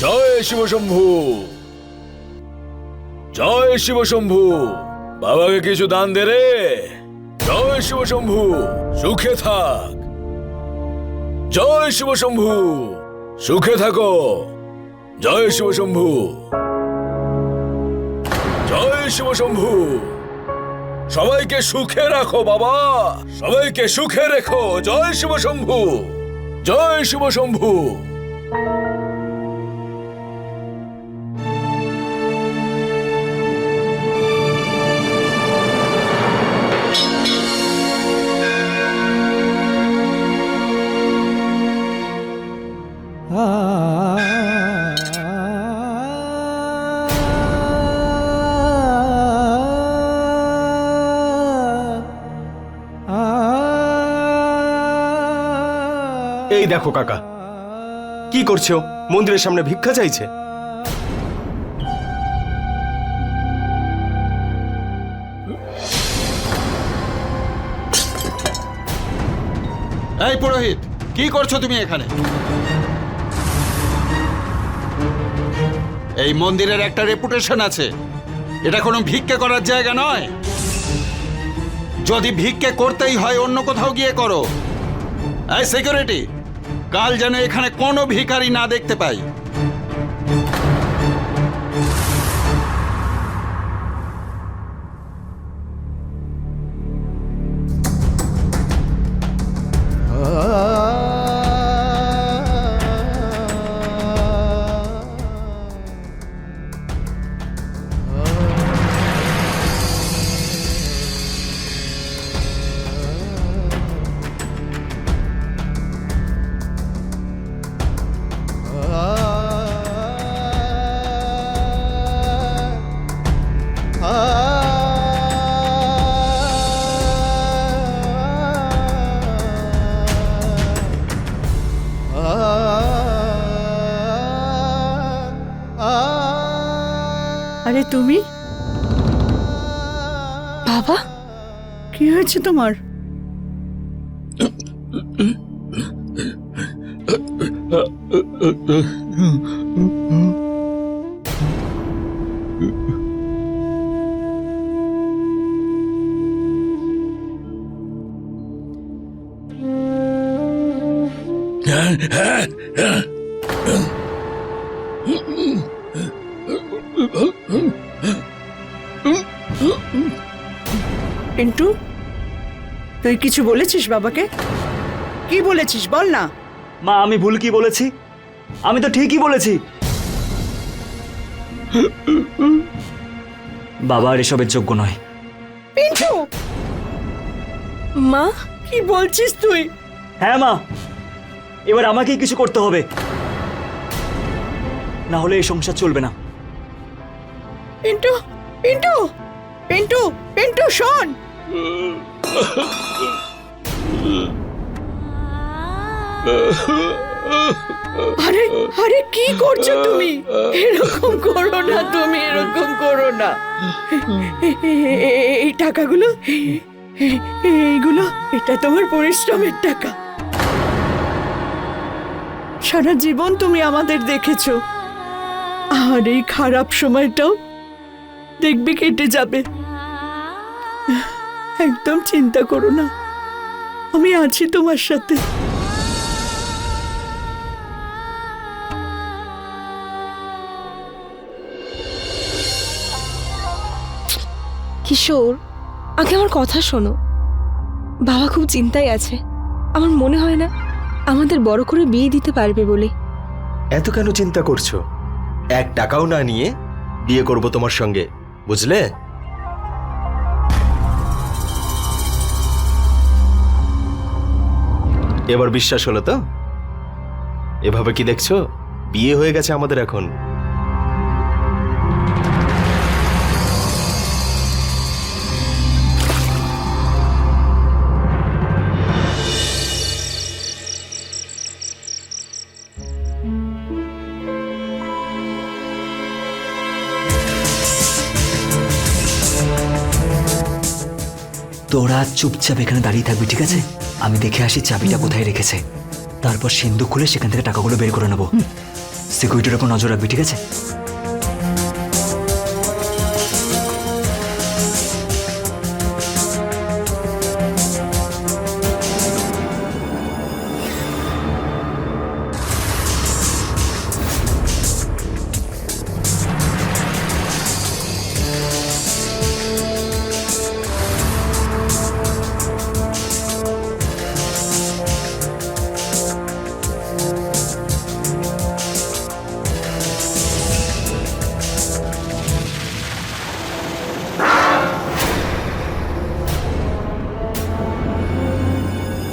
জয় শিব শম্ভু, জয় শিব শম্ভু। বাবাকে কিছু দান দে রে। জয় শিব শম্ভু, সুখে থাক। জয় শিব শম্ভু, সুখে থাকো। জয় শিব শম্ভু, জয় শিব শম্ভু। সবাইকে সুখে রাখো বাবা, সবাইকে সুখে রেখো। জয় শিব শম্ভু, জয় শিব শম্ভু। এই দেখো কাকা, কি করছো? মন্দিরের সামনে ভিক্ষা চাইছে। এই পুরোহিত, কি করছো তুমি এখানে? এই মন্দিরের একটা রেপুটেশন আছে, এটা কোনো ভিক্ষে করার জায়গা নয়। যদি ভিক্ষে করতেই হয় অন্য কোথাও গিয়ে করো। এই সিকিউরিটি, কাল যেন এখানে কোনো ভিখারি না দেখতে পাই। আরে তুমি? বাবা, কি হয়েছে তোমার? পিন্টু, তুই কিছু বলেছিস বাবাকে? কি বলেছিস বল না। মা, আমি ভুল কি বলেছি? আমি তো ঠিকই বলেছি। বাবা আর এসবের যোগ্য নয়। পিন্টু, মা, কি বলছিস তুই? হ্যাঁ মা, এবার আমাকেই কিছু করতে হবে, না হলে এই সংসার চলবে না। পিন্টু, পিন্টু, পিন্টু, পিন্টু শোন। আরে আরে কি করছো তুমি? এরকম করো না, তুমি এরকম করো না। এই টাকাগুলো, এইগুলো, এটা তোমার পরিশ্রমের টাকা। সারা জীবন তুমি আমাদের দেখেছো, আর এই খারাপ সময়টাও দেখবে কেটে যাবে। একদম চিন্তা করো না, আমি আছি তোমার সাথে। কিশোর, আগে আমার কথা শোনো। বাবা খুব চিন্তায় আছে। আমার মনে হয় না আমাদের বড় করে বিয়ে দিতে পারবে বলে। এত কেন চিন্তা করছো? 1 টাকাও না নিয়ে বিয়ে করব তোমার সঙ্গে, বুঝলে? এবার বিশ্বাস হলো তো? এভাবে কি দেখছো? বিয়ে হয়ে গেছে আমাদের এখন। তোরা চুপচাপ এখানে দাঁড়িয়ে থাকবি, ঠিক আছে? আমি দেখে আসি চাবিটা কোথায় রেখেছে, তারপর সিন্ধুক খুলে সেখান থেকে টাকাগুলো বের করে নেবো। সিকিউরিটির উপর নজর রাখবি, ঠিক আছে?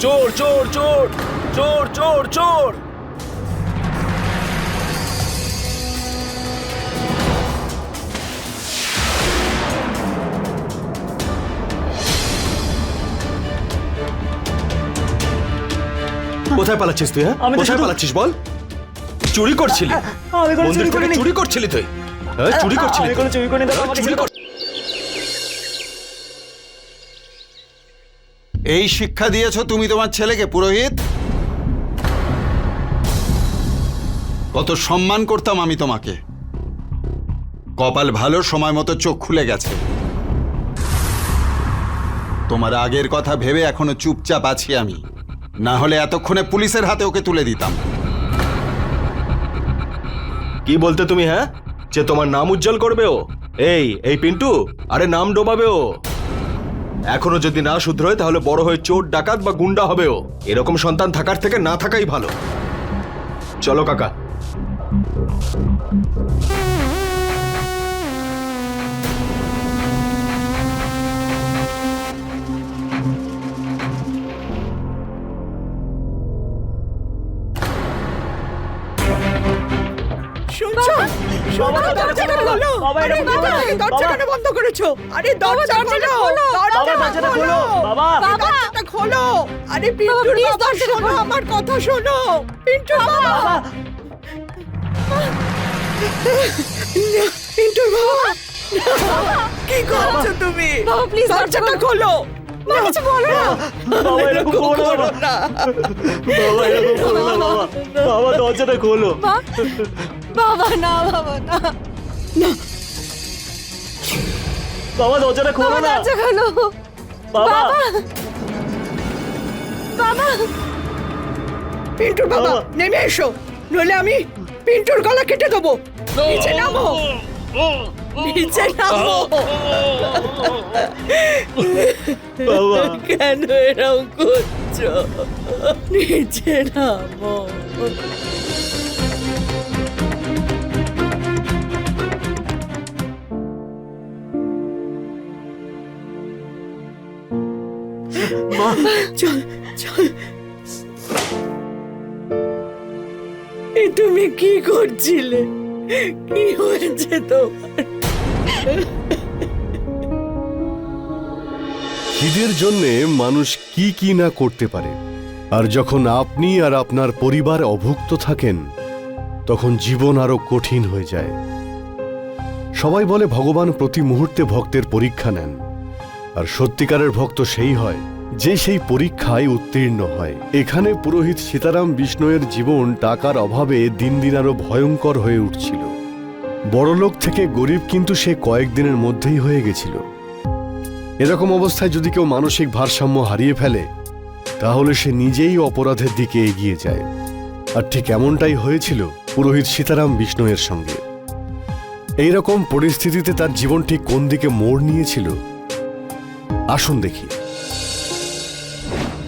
চোর চোর চোর চোর চোর চোর! কোথায় পালাচ্ছিস তুই? হ্যাঁ, আমি তো কোথায় শুধু- পালাচ্ছিস বল? চুরি করছিলি? আমি কোনো মন্দির চুরি থেকে করিনি। চুরি করছিলি তুই? হ্যাঁ, চুরি করছিলি আমি তুই? কোনো চুরি করিনি, দাদা, আমাকে চুরি ছেড়ে কর- এই শিক্ষা দিয়েছো তুমি তোমার ছেলেকে, পুরোহিত? কত সম্মান করতাম আমি তোমাকে। কপাল ভালো, সময় মতো চোখ খুলে গেছে। তোমার আগের কথা ভেবে এখনো চুপচাপ আছি আমি, না হলে এতক্ষণে পুলিশের হাতে ওকে তুলে দিতাম। কি বলতে তুমি? হ্যাঁ, যে তোমার নাম উজ্জ্বল করবে ও? এই পিন্টু, আরে নাম ডোবাবে ও। এখনো যদি না শুধরোয় তাহলে বড় হয়ে চোর, ডাকাত বা গুন্ডা হবে ও। এরকম সন্তান থাকার থেকে না থাকাই ভালো। চলো কাকা। শুনছো? শোনো, দরজাটা খোলো। আরে বাবা, দরজাটা বন্ধ করেছো। আরে দরজাটা খোলো। দরজাটা খোলো। বাবা! দরজাটা খোলো। আরে পিন্টুর বাবা, শোনো আমার কথা শোনো। পিন্টুর বাবা। পিন্টুর বাবা। কি করছো তুমি? বাবা, please, দরজাটা খোলো। মা, কিছু বলো না। বাবা, এরকম করো না। বাবা, এরকম করো না, বাবা। বাবা, দরজাটা খোলো। বাবা, না, বাবা, না। বাবা, দরজাটা খোলো বাবা, না। দরজা খোলো। বাবা! বাবা! পিন্টুর বাবা, বাবা। নেমে এসো, নইলে আমি পিন্টুর গলা কেটে দেবো। নিচে নামো, নিচে নামো। বাবা! কেন এরকম করছো? নিচে নামো। চল চল। এ তুমি কি করছিলে? কি হয়েছে তোমার? খিদের জন্যে মানুষ কি কি না করতে পারে, আর যখন আপনি আর আপনার পরিবার অভুক্ত থাকেন তখন জীবন আরো কঠিন হয়ে যায়। সবাই বলে ভগবান প্রতি মুহূর্তে ভক্তের পরীক্ষা নেন, আর সত্যিকারের ভক্ত সেই হয় যে সেই পরীক্ষায় উত্তীর্ণ হয়। এখানে পুরোহিত সীতারাম বিষ্ণুয়ের জীবন টাকার অভাবে দিন দিন আরো ভয়ঙ্কর হয়ে উঠছিল। বড়লোক থেকে গরিব কিন্তু সে কয়েকদিনের মধ্যেই হয়ে গেছিল। এরকম অবস্থায় যদি কেউ মানসিক ভারসাম্য হারিয়ে ফেলে তাহলে সে নিজেই অপরাধের দিকে এগিয়ে যায়। আর ঠিক এমনটাই হয়েছিল পুরোহিত সীতারাম বিষ্ণুয়ের সঙ্গে। এইরকম পরিস্থিতিতে তার জীবন ঠিক কোন দিকে মোড় নিয়েছিল আসুন দেখি।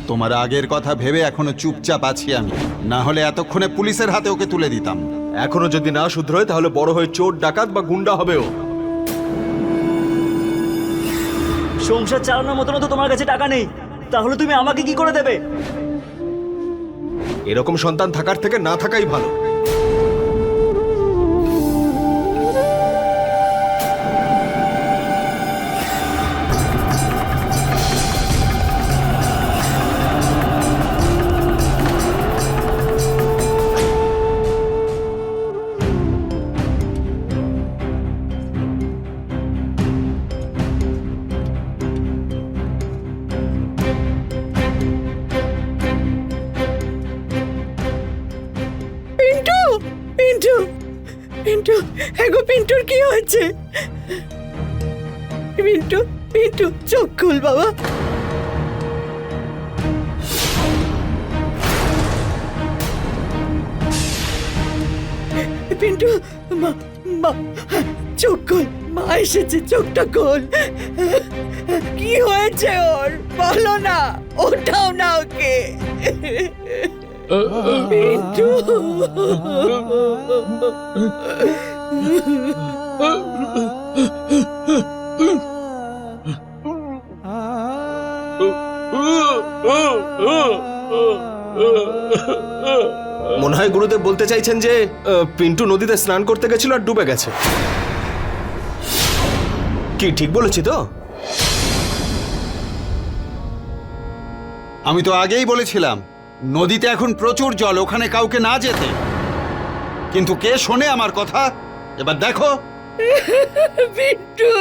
তোমার আগের কথা ভেবে এখনো চুপচাপ আছি আমি, না হলে এতক্ষণে পুলিশের হাতে ওকে তুলে দিতাম। এখনো যদি না শুধরোয় তাহলে বড় হয়ে চোর, ডাকাত বা গুন্ডা হবে ও। সংসার চালানোর মতনও তো তোমার কাছে টাকা নেই, তাহলে তুমি আমাকে কি করে দেবে? এরকম সন্তান থাকার থেকে না থাকাই ভালো। পিন্টু পিন্টু, এগো পিন্টুর কি হয়েছে? পিন্টু, পিন্টু চোখ খুল বাবা। পিন্টু, মা, মা, চোখ খোল, মা এসেছে, চোখটা খোল। কি হয়েছে ওর বলো না, ওঠাও না ওকে। পিন্টু, মনে হয় গুরুদেব বলতে চাইছেন যে পিন্টু নদীতে স্নান করতে গেছিল আর ডুবে গেছে। কি ঠিক বলেছি তো? আমি তো আগেই বলেছিলাম নদীতে এখন প্রচুর জল, ওখানে কাউকে না যেতে। কিন্তু কে শোনে আমার কথা? এবার দেখো। পিন্টু,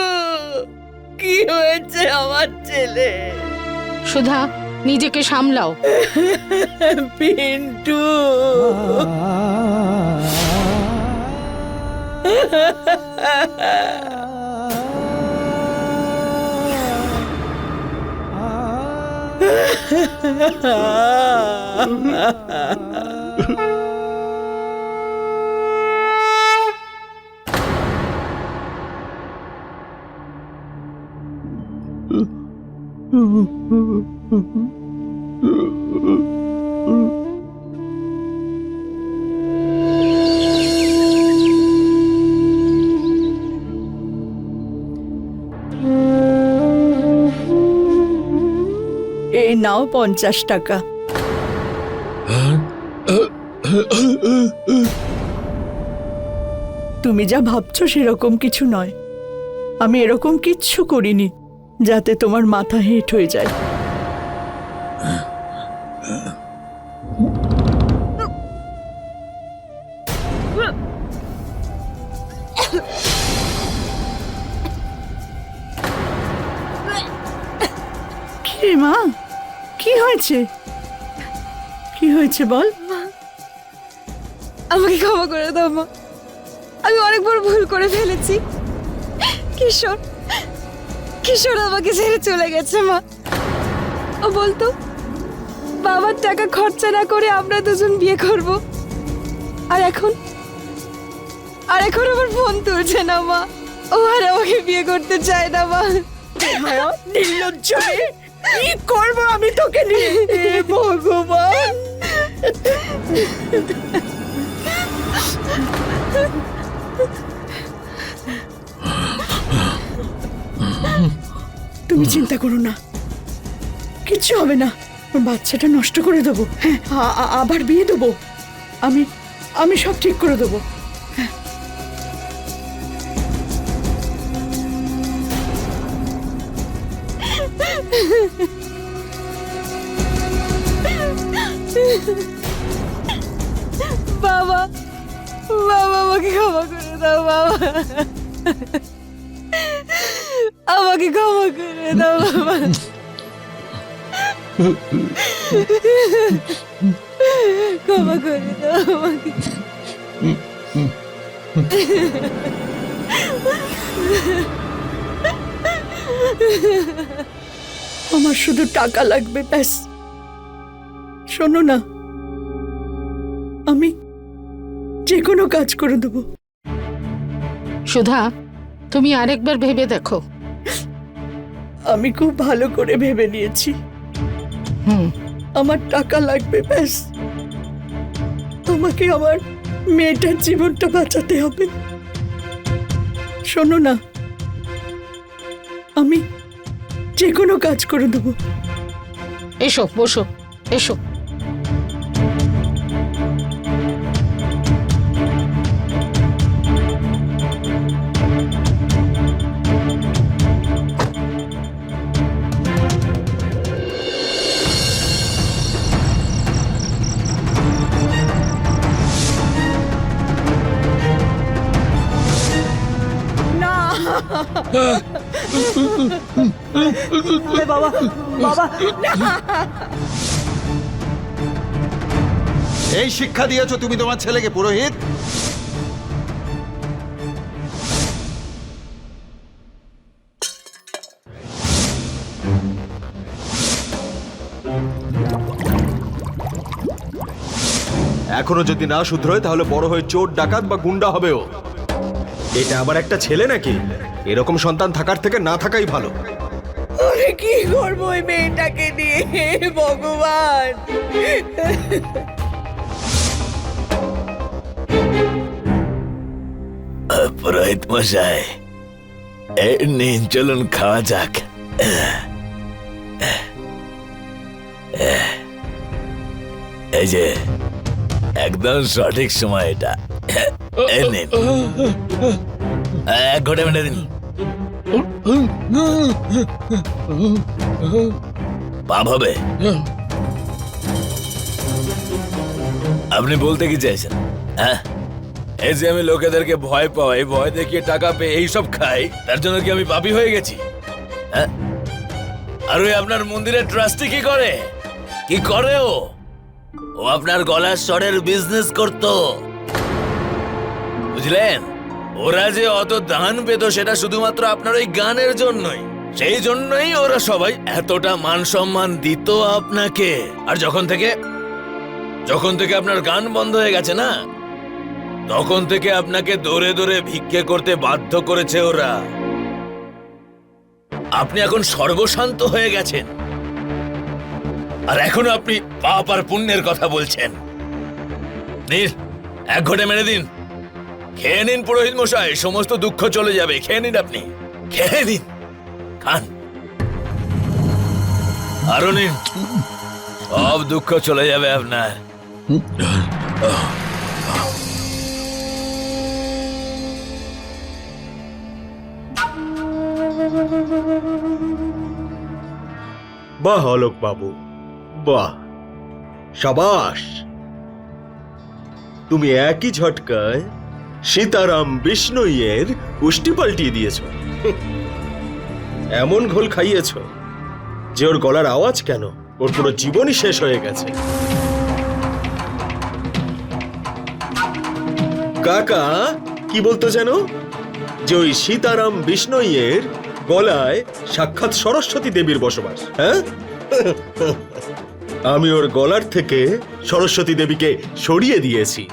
কি হয়েছে আমার ছেলে? সুধা, নিজেকে সামলাও। পিন্টু, এই নাও 50 টাকা। তুমি যা ভাবছো সেরকম কিছু নয়। আমি এরকম কিচ্ছু করিনি যাতে তোমার মাথা হেঁট হয়ে যায়। কি রে মা, কি হয়েছে? কি হয়েছে বল? আমাকে ক্ষমা করে দাও মা, আমি অনেক বড় ভুল করে ফেলেছি। কিশোর, কিশোর আমাকে ছেড়ে চলে গেছে মা। ও বলতো বাবার টাকা খরচা না করে আমরা দুজন বিয়ে করব। আর এখন আমার ফোন তুলছে না মা। ও আর আমাকে বিয়ে করতে চায় না মা। নির্লজ্জ মেয়ে, কি করবো আমি তোকে নিয়ে? হে ভগবান, তুমি চিন্তা করো না, কিচ্ছু হবে না। বাচ্চাটা নষ্ট করে দেবো, হ্যাঁ, আবার বিয়ে দেবো। আমি সব ঠিক করে দেবো। বাবা, বাবা আমাকে ক্ষমা করে দাও বাবা, আমাকে ক্ষমা করে দাও বাবা, ক্ষমা করে দাও আমাকে। আমার শুধু টাকা লাগবে, ব্যাস। শোনো না, আমি যে কোনো কাজ করে দেবো। সুধা, তুমি আরেকবার ভেবে দেখো। আমি খুব ভালো করে ভেবে নিয়েছি। আমার টাকা লাগবে, ব্যাস। তোমাকে আমার মেয়েটার জীবনটা বাঁচাতে হবে। শোনো না, আমি যে কোনো কাজ করে দেবো। এসো, বসো, এসো। বাবা, বাবা, এই শিক্ষা দিয়েছো তুমি তোমার ছেলেকে, পুরোহিত? এখনো যদি না শুধরোয় তাহলে বড় হয়ে চোর ডাকাত বা গুন্ডা হবেও। এটা আবার একটা ছেলে নাকি? এরকম সন্তান থাকার থেকে না থাকাই ভালো। আমি কি করবো ওই মেয়েটাকে নিয়ে, ভগবান? পুরোহিত মশাই, এই নিন, চলুন খাওয়া যাক। এই যে একদম সঠিক সময় এটা। এই নিন, এক ঘটে মেটে দিন। পাপ হবে। আপনি বলতে কি চাইছেন? হ্যাঁ, এই যে আমি লোকেদেরকে ভয় পাই, ভয় দেখিয়ে টাকা পেয়ে এইসব খাই, তার জন্য কি আমি পাপী হয়ে গেছি? হ্যাঁ, আর ওই আপনার মন্দিরের ট্রাস্টি কি করে? কি করে ও? ও আপনার গলার স্বরের বিজনেস করতো, বুঝলেন? ওরা যে অত দান পেত সেটা শুধুমাত্র আপনার ওই গানের জন্যই। সেই জন্যই ওরা সবাই এতটা মান সম্মান দিত আপনাকে। আর যখন থেকে আপনার গান বন্ধ হয়ে গেছে না, তখন থেকে আপনাকে দৌড়ে দৌড়ে ভিক্ষে করতে বাধ্য করেছে ওরা। আপনি এখন সর্বশান্ত হয়ে গেছেন, আর এখন আপনি পাপ আর পুণ্যের কথা বলছেন। নিন, এক ঘটে মেরে দিন। খেয়ে নিন পুরোহিত মশাই, সমস্ত দুঃখ চলে যাবে। খেয়ে নিন, আপনি খেয়ে নিন, খান, আরো নিন, সব দুঃখ চলে যাবে আপনার। বাহ অলোক বাবু, বাহ, সাবাস। তুমি একই ঝটকায় সীতারাম বিষ্ণুইয়ের পুষ্টি পাল্টিয়ে দিয়েছ। এমন ঘোল খাইয়েছ যে ওর গলার আওয়াজ কেন, ওর পুরো জীবনই শেষ হয়ে গেছে। কাকা কি বলতো যেন, যে ওই সীতারাম বিষ্ণুইয়ের গলায় সাক্ষাৎ সরস্বতী দেবীর বসবাস। হ্যাঁ, আমি ওর গলার থেকে সরস্বতী দেবীকে সরিয়ে দিয়েছি।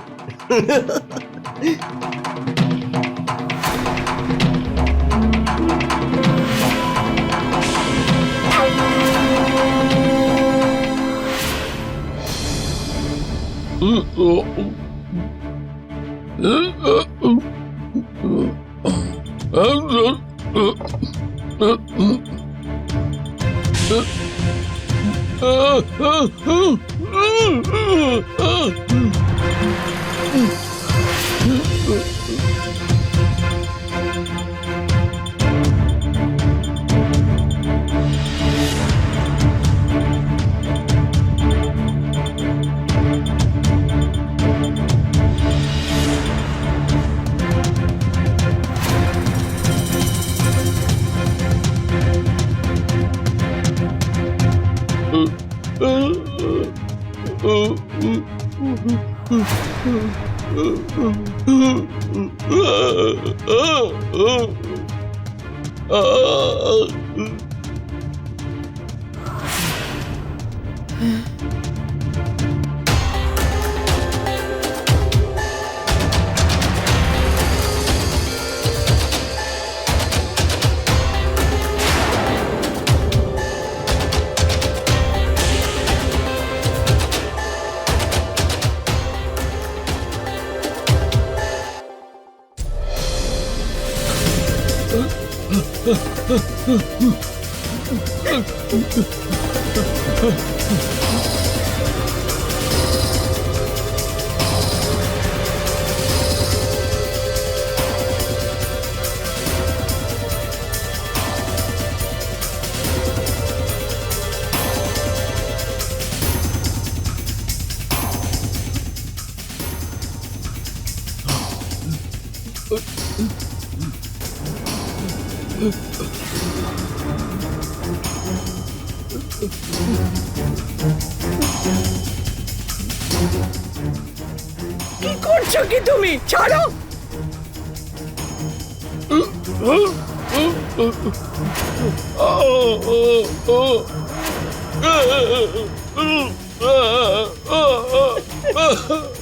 কি করছো কি তুমি? ছাড়ো।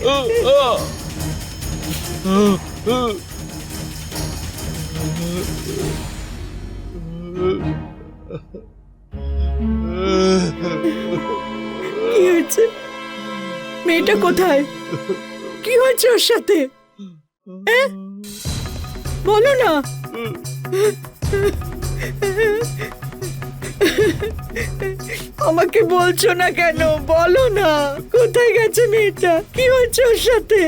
কি হয়েছে? মেয়েটা কোথায়? কি হয়েছে ওর সাথে? হ্যাঁ? বলো না। আমাকে বলছো না কেন? বলো না, কোথায় গেছে মেয়েটা? কি হয়েছে ওর সাথে?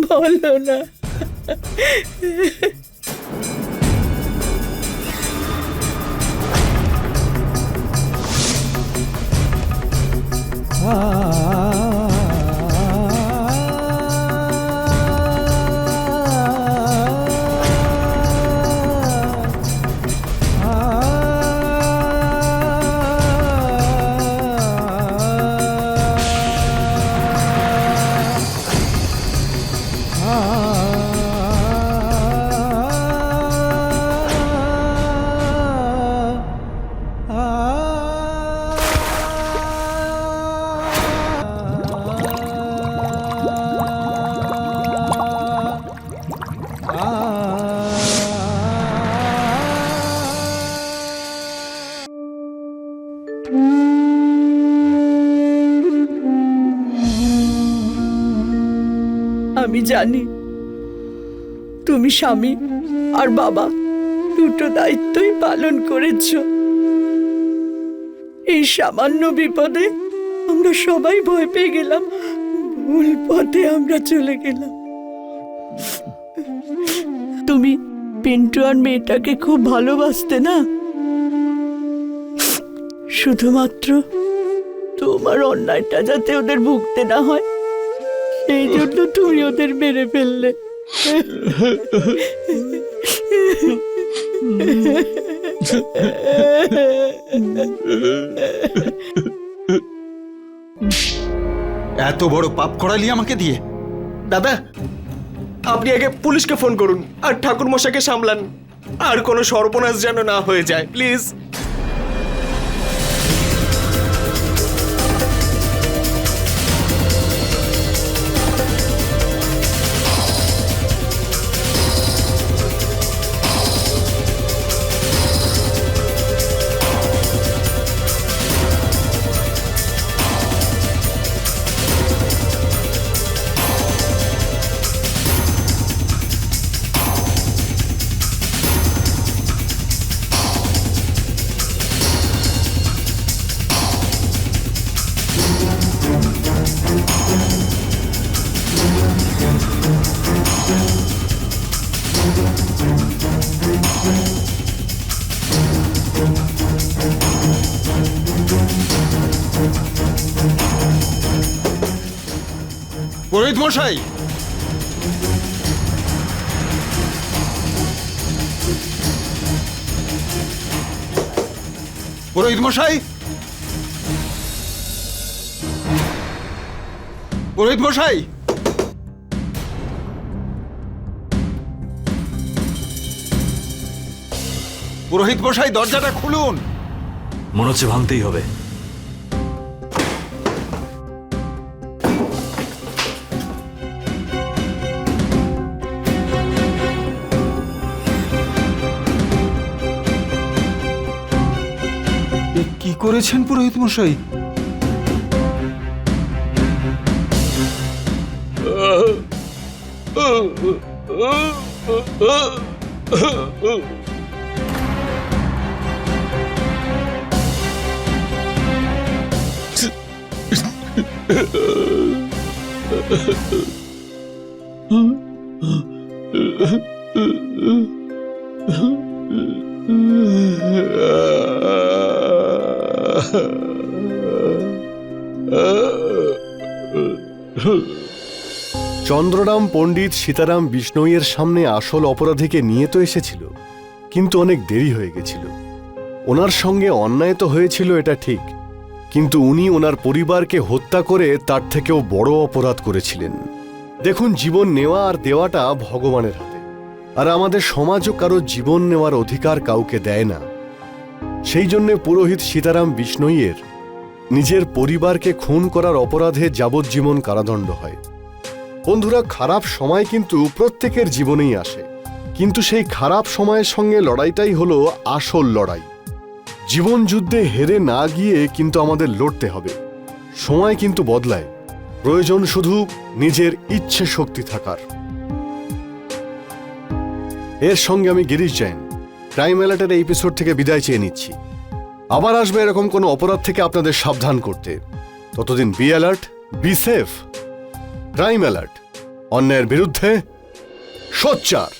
বলো না। আমি জানি তুমি স্বামী আর বাবা দুটো দায়িত্বই পালন করেছো। এই সামান্য বিপদে আমরা সবাই ভয় পেয়ে গেলাম, ভুল পথে আমরা চলে গেলাম। তুমি পিন্টু আর মেয়েটাকে খুব ভালোবাসতে না? শুধুমাত্র তোমার অন্যায়টা যাতে ওদের ভুগতে না হয় এই জন্য তুমি ওদের মেরে ফেললে। এত বড় পাপ করালি আমাকে দিয়ে। দাদা, আপনি আগে পুলিশকে ফোন করুন আর ঠাকুর মশাইকে সামলান, আর কোনো সর্বনাশ যেন না হয়ে যায়, প্লিজ। পুরোহিত মশাই, পুরোহিত মশাই, পুরোহিত মশাই, পুরোহিত মশাই, দরজাটা খুলুন। মনে হচ্ছে ভাঙতেই হবে। কি করেছেন পুরোহিত মশাই? চন্দ্ররাম পণ্ডিত সীতারাম বিষ্ণইয়ের সামনে আসল অপরাধীকে নিয়ে তো এসেছিল, কিন্তু অনেক দেরি হয়ে গেছিল। ওনার সঙ্গে অন্যায় তো হয়েছিল, এটা ঠিক, কিন্তু উনি ওনার পরিবারকে হত্যা করে তার থেকেও বড় অপরাধ করেছিলেন। দেখুন, জীবন নেওয়া আর দেওয়াটা ভগবানের হাতে, আর আমাদের সমাজও কারো জীবন নেওয়ার অধিকার কাউকে দেয় না। সেই জন্যে পুরোহিত সীতারাম বিষ্ণইয়ের নিজের পরিবারকে খুন করার অপরাধে যাবজ্জীবন কারাদণ্ড হয়। বন্ধুরা, খারাপ সময় কিন্তু প্রত্যেকের জীবনেই আসে, কিন্তু সেই খারাপ সময়ের সঙ্গে লড়াইটাই হলো আসল লড়াই। জীবন যুদ্ধে হেরে না গিয়ে কিন্তু আমাদের লড়তে হবে। সময় কিন্তু বদলায়, প্রয়োজন শুধু নিজের ইচ্ছে শক্তি থাকার। এর সঙ্গে আমি গিরিশ জৈন ক্রাইম অ্যালার্টের এই এপিসোড থেকে বিদায় চেয়ে নিচ্ছি। আবার আসবে এরকম কোনো অপরাধ থেকে আপনাদের সাবধান করতে। ততদিন be alert, be safe. Crime alert, অন্যায়ের বিরুদ্ধে সোচ্চার।